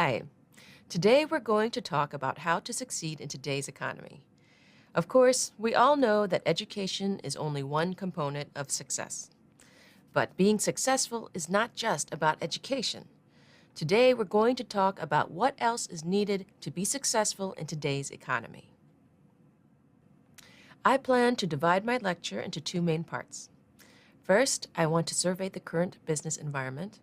Hi. Today we're going to talk about how to succeed in today's economy. Of course, we all know that education is only one component of success. But being successful is not just about education. Today we're going to talk about what else is needed to be successful in today's economy. I plan to divide my lecture into two main parts. First, I want to survey the current business environment.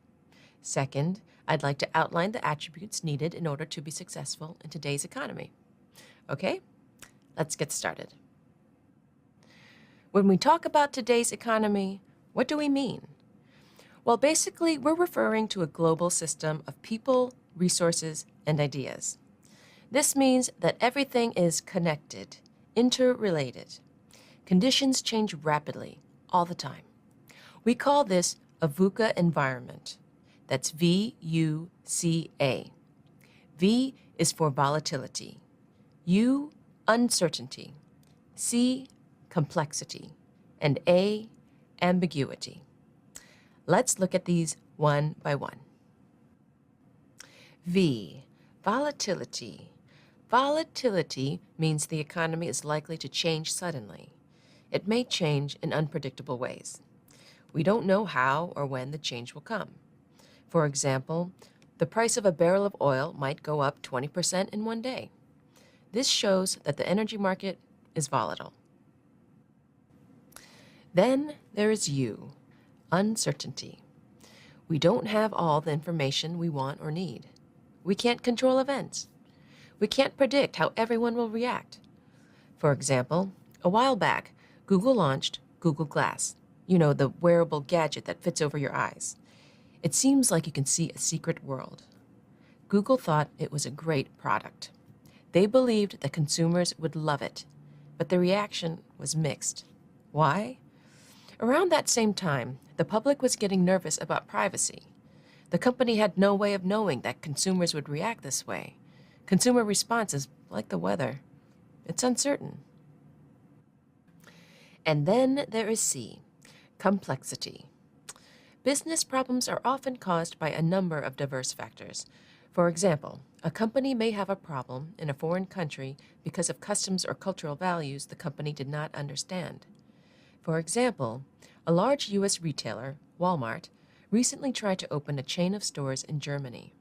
Second, I'd like to outline the attributes needed in order to be successful in today's economy. Okay, let's get started. When we talk about today's economy, what do we mean? Well, basically, we're referring to a global system of people, resources, and ideas. This means that everything is connected, interrelated. Conditions change rapidly, all the time. We call this a VUCA environment. That's V-U-C-A. V is for volatility. U, uncertainty. C, complexity. And A, ambiguity. Let's look at these one by one. V, volatility. Volatility means the economy is likely to change suddenly. It may change in unpredictable ways. We don't know how or when the change will come. For example, the price of a barrel of oil might go up 20% in one day. This shows that the energy market is volatile. Then there is U, uncertainty. We don't have all the information we want or need. We can't control events. We can't predict how everyone will react. For example, a while back, Google launched Google Glass. You know, the wearable gadget that fits over your eyes. It seems like you can see a secret world. Google thought it was a great product. They believed that consumers would love it, but the reaction was mixed. Why? Around that same time, the public was getting nervous about privacy. The company had no way of knowing that consumers would react this way. Consumer response is like the weather. It's uncertain. And then there is C, complexity. Business problems are often caused by a number of diverse factors. For example, a company may have a problem in a foreign country because of customs or cultural values the company did not understand. For example, a large U.S. retailer, Walmart, recently tried to open a chain of stores in Germany.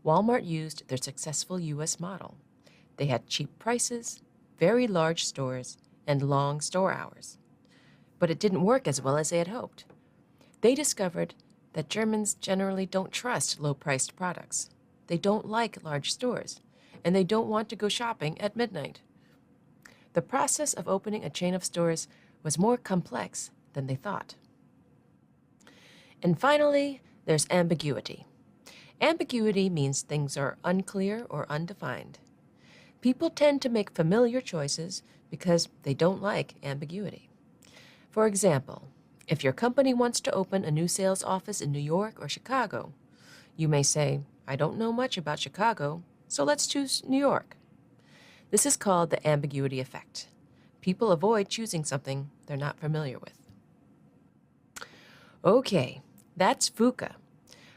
Walmart used their successful U.S. model. They had cheap prices, very large stores, and long store hours. But it didn't work as well as they had hoped. They discovered that Germans generally don't trust low-priced products. They don't like large stores, and they don't want to go shopping at midnight. The process of opening a chain of stores was more complex than they thought. And finally, there's ambiguity. Ambiguity means things are unclear or undefined. People tend to make familiar choices because they don't like ambiguity. For example, if your company wants to open a new sales office in New York or Chicago, you may say, I don't know much about Chicago, so let's choose New York. This is called the ambiguity effect. People avoid choosing something they're not familiar with. Okay, that's VUCA.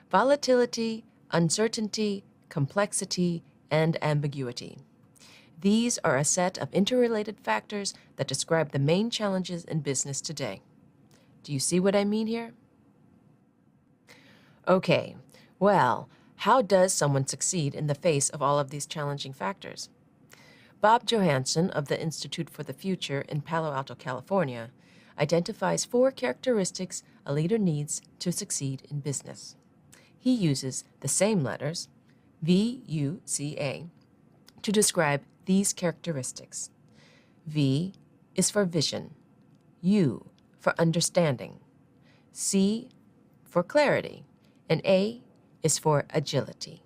Volatility, uncertainty, complexity, and ambiguity. These are a set of interrelated factors that describe the main challenges in business today. Do you see what I mean here? Okay, well, how does someone succeed in the face of all of these challenging factors? Bob Johansen of the Institute for the Future in Palo Alto, California, identifies 4 characteristics a leader needs to succeed in business. He uses the same letters, V-U-C-A, to describe these characteristics. V is for vision, U for understanding, C for clarity, and A is for agility.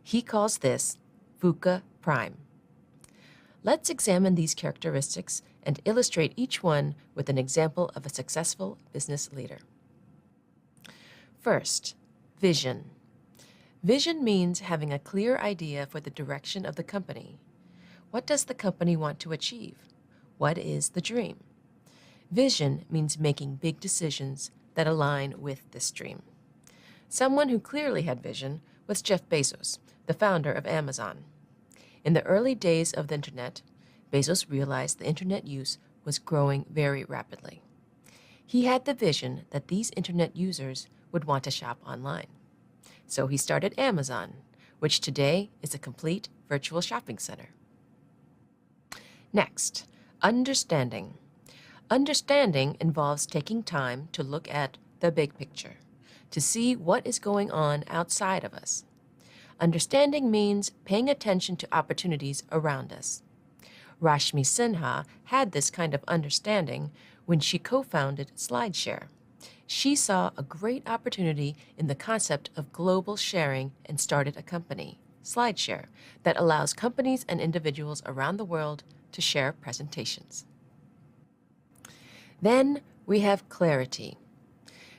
He calls this VUCA Prime. Let's examine these characteristics and illustrate each one with an example of a successful business leader. First, vision. Vision means having a clear idea for the direction of the company. What does the company want to achieve? What is the dream? Vision means making big decisions that align with this dream. Someone who clearly had vision was Jeff Bezos, the founder of Amazon. In the early days of the internet, Bezos realized the internet use was growing very rapidly. He had the vision that these internet users would want to shop online. So he started Amazon, which today is a complete virtual shopping center. Next, understanding. Understanding involves taking time to look at the big picture, to see what is going on outside of us. Understanding means paying attention to opportunities around us. Rashmi Sinha had this kind of understanding when she co-founded SlideShare. She saw a great opportunity in the concept of global sharing and started a company, SlideShare, that allows companies and individuals around the world to share presentations. Then we have clarity.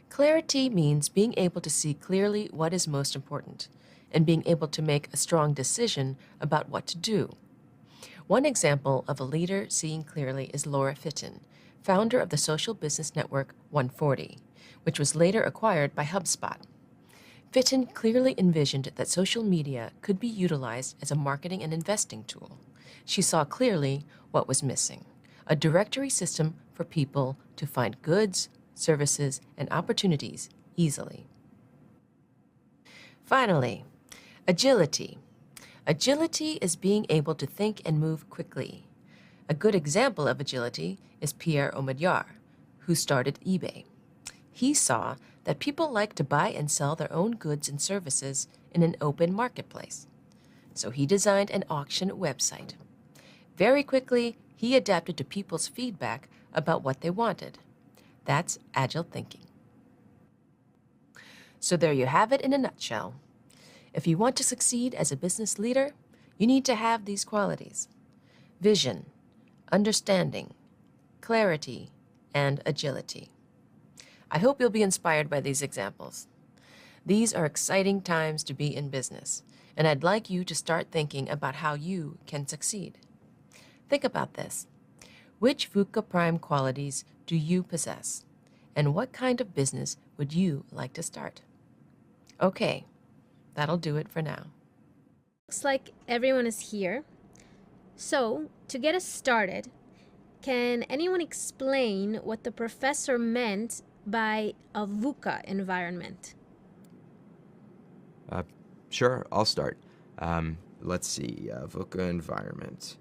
Clarity means being able to see clearly what is most important and being able to make a strong decision about what to do. One example of a leader seeing clearly is Laura Fitton, founder of the social business network 140, which was later acquired by HubSpot. Fitton clearly envisioned that social media could be utilized as a marketing and investing tool. She saw clearly what was missing: a directory system for people to find goods, services, and opportunities easily. Finally, agility. Agility is being able to think and move quickly. A good example of agility is Pierre Omidyar, who started eBay. He saw that people like to buy and sell their own goods and services in an open marketplace. So he designed an auction website. Very quickly, he adapted to people's feedback about what they wanted. That's agile thinking. So there you have it in a nutshell. If you want to succeed as a business leader, you need to have these qualities: vision, understanding, clarity, and agility. I hope you'll be inspired by these examples. These are exciting times to be in business, and I'd like you to start thinking about how you can succeed. Think about this. Which VUCA Prime qualities do you possess? And what kind of business would you like to start? Okay, that'll do it for now. Looks like everyone is here. So, to get us started, can anyone explain what the professor meant by a VUCA environment? Sure, I'll start. Let's see, VUCA environment.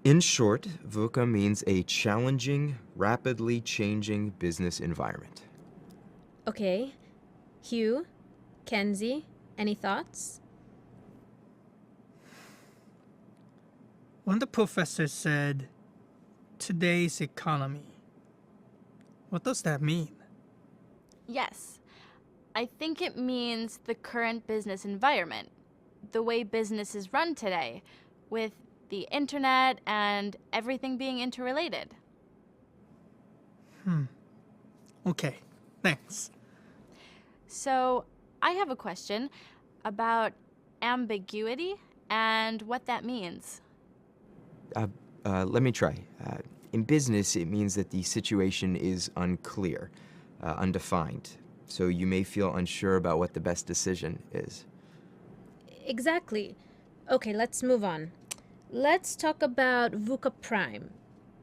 In short, VUCA means a challenging, rapidly changing business environment. Okay. Hugh, Kenzie, any thoughts? When the professor said, today's economy, what does that mean? Yes, I think it means the current business environment, the way business is run today, with the internet and everything being interrelated. Okay, thanks. So, I have a question about ambiguity and what that means. Let me try. In business, it means that the situation is unclear, undefined. So you may feel unsure about what the best decision is. Exactly. Okay, let's move on. Let's talk about VUCA Prime.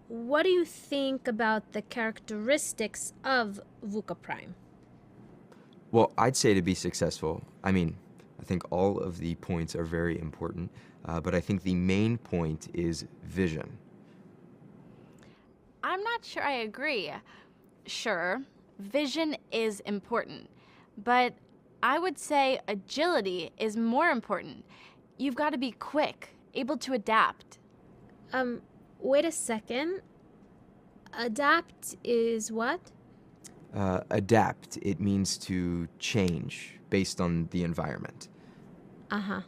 What do you think about the characteristics of VUCA Prime? Well, I'd say to be successful, I think all of the points are very important, but I think the main point is vision. I'm not sure I agree. Sure, vision is important, but I would say agility is more important. You've got to be quick, able to adapt. Wait a second. Adapt is what? Adapt, it means to change based on the environment. Uh-huh.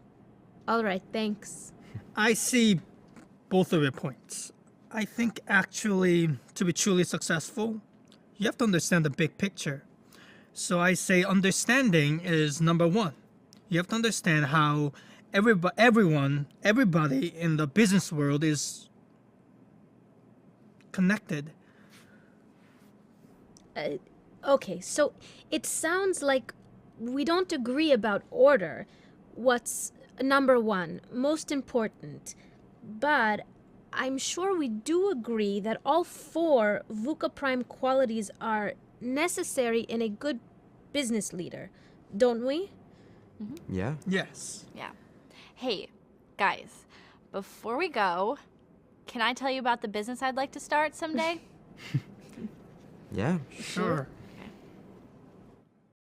All right, thanks. I see both of your points. I think actually, to be truly successful, you have to understand the big picture. So I say understanding is number one. You have to understand how everybody in the business world is connected. Okay, so it sounds like we don't agree about order. What's number one, most important. But I'm sure we do agree that all four VUCA Prime qualities are necessary in a good business leader, don't we? Yeah? Yes. Yeah. Hey, guys, before we go, can I tell you about the business I'd like to start someday? Yeah. Sure.